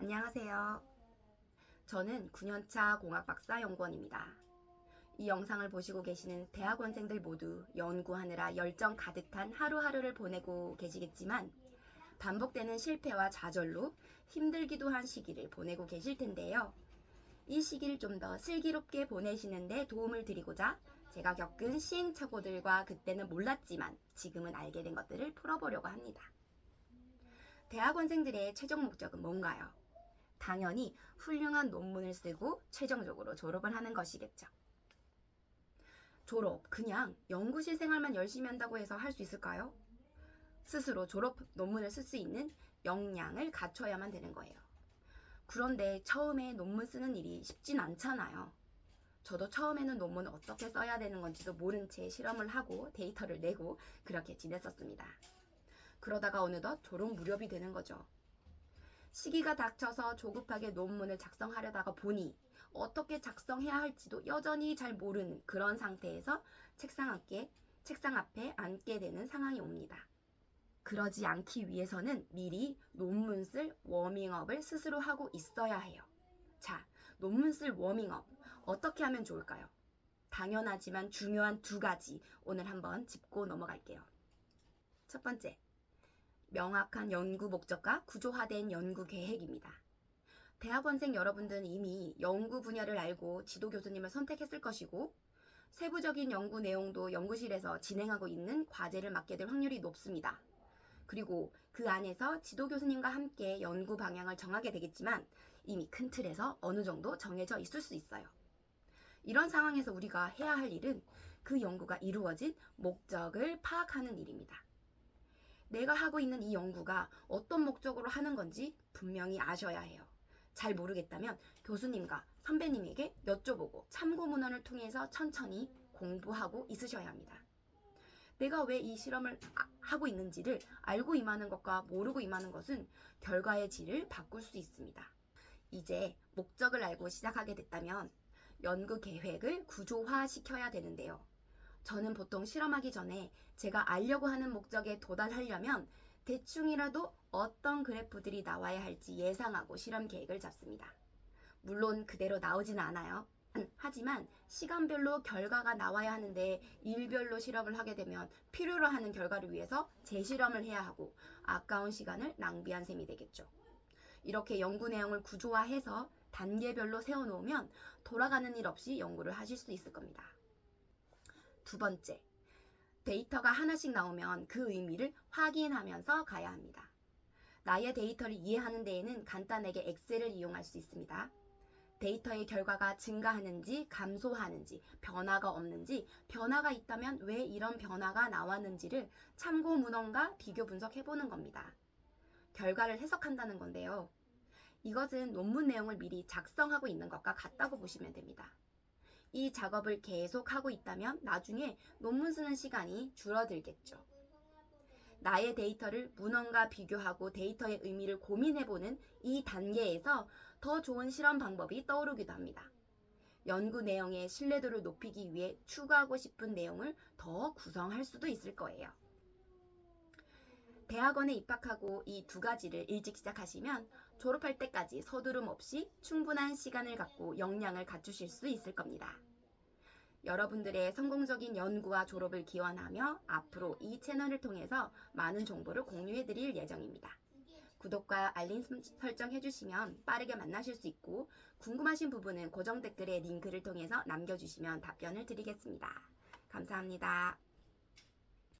안녕하세요. 저는 9년차 공학박사 연구원입니다. 이 영상을 보시고 계시는 대학원생들 모두 연구하느라 열정 가득한 하루하루를 보내고 계시겠지만 반복되는 실패와 좌절로 힘들기도 한 시기를 보내고 계실 텐데요. 이 시기를 좀 더 슬기롭게 보내시는데 도움을 드리고자 제가 겪은 시행착오들과 그때는 몰랐지만 지금은 알게 된 것들을 풀어보려고 합니다. 대학원생들의 최종 목적은 뭔가요? 당연히 훌륭한 논문을 쓰고 최종적으로 졸업을 하는 것이겠죠. 졸업, 그냥 연구실 생활만 열심히 한다고 해서 할 수 있을까요? 스스로 졸업 논문을 쓸 수 있는 역량을 갖춰야만 되는 거예요. 그런데 처음에 논문 쓰는 일이 쉽진 않잖아요. 저도 처음에는 논문을 어떻게 써야 되는 건지도 모른 채 실험을 하고 데이터를 내고 그렇게 지냈었습니다. 그러다가 어느덧 졸업 무렵이 되는 거죠. 시기가 닥쳐서 조급하게 논문을 작성하려다가 보니 어떻게 작성해야 할지도 여전히 잘 모르는 그런 상태에서 책상 앞에 앉게 되는 상황이 옵니다. 그러지 않기 위해서는 미리 논문 쓸 워밍업을 스스로 하고 있어야 해요. 자, 논문 쓸 워밍업 어떻게 하면 좋을까요? 당연하지만 중요한 두 가지 오늘 한번 짚고 넘어갈게요. 첫 번째, 명확한 연구 목적과 구조화된 연구 계획입니다. 대학원생 여러분들은 이미 연구 분야를 알고 지도 교수님을 선택했을 것이고 세부적인 연구 내용도 연구실에서 진행하고 있는 과제를 맡게 될 확률이 높습니다. 그리고 그 안에서 지도 교수님과 함께 연구 방향을 정하게 되겠지만 이미 큰 틀에서 어느 정도 정해져 있을 수 있어요. 이런 상황에서 우리가 해야 할 일은 그 연구가 이루어진 목적을 파악하는 일입니다. 내가 하고 있는 이 연구가 어떤 목적으로 하는 건지 분명히 아셔야 해요. 잘 모르겠다면 교수님과 선배님에게 여쭤보고 참고 문헌을 통해서 천천히 공부하고 있으셔야 합니다. 내가 왜 이 실험을 하고 있는지를 알고 임하는 것과 모르고 임하는 것은 결과의 질을 바꿀 수 있습니다. 이제 목적을 알고 시작하게 됐다면 연구 계획을 구조화시켜야 되는데요. 저는 보통 실험하기 전에 제가 알려고 하는 목적에 도달하려면 대충이라도 어떤 그래프들이 나와야 할지 예상하고 실험 계획을 잡습니다. 물론 그대로 나오지는 않아요. 하지만 시간별로 결과가 나와야 하는데 일별로 실험을 하게 되면 필요로 하는 결과를 위해서 재실험을 해야 하고 아까운 시간을 낭비한 셈이 되겠죠. 이렇게 연구 내용을 구조화해서 단계별로 세워놓으면 돌아가는 일 없이 연구를 하실 수 있을 겁니다. 두 번째, 데이터가 하나씩 나오면 그 의미를 확인하면서 가야 합니다. 나의 데이터를 이해하는 데에는 간단하게 엑셀을 이용할 수 있습니다. 데이터의 결과가 증가하는지 감소하는지 변화가 없는지 변화가 있다면 왜 이런 변화가 나왔는지를 참고 문헌과 비교 분석해보는 겁니다. 결과를 해석한다는 건데요. 이것은 논문 내용을 미리 작성하고 있는 것과 같다고 보시면 됩니다. 이 작업을 계속하고 있다면 나중에 논문 쓰는 시간이 줄어들겠죠. 나의 데이터를 문헌과 비교하고 데이터의 의미를 고민해보는 이 단계에서 더 좋은 실험 방법이 떠오르기도 합니다. 연구 내용의 신뢰도를 높이기 위해 추가하고 싶은 내용을 더 구성할 수도 있을 거예요. 대학원에 입학하고 이 두 가지를 일찍 시작하시면 졸업할 때까지 서두름 없이 충분한 시간을 갖고 역량을 갖추실 수 있을 겁니다. 여러분들의 성공적인 연구와 졸업을 기원하며 앞으로 이 채널을 통해서 많은 정보를 공유해드릴 예정입니다. 구독과 알림 설정 해주시면 빠르게 만나실 수 있고 궁금하신 부분은 고정 댓글에 링크를 통해서 남겨주시면 답변을 드리겠습니다. 감사합니다.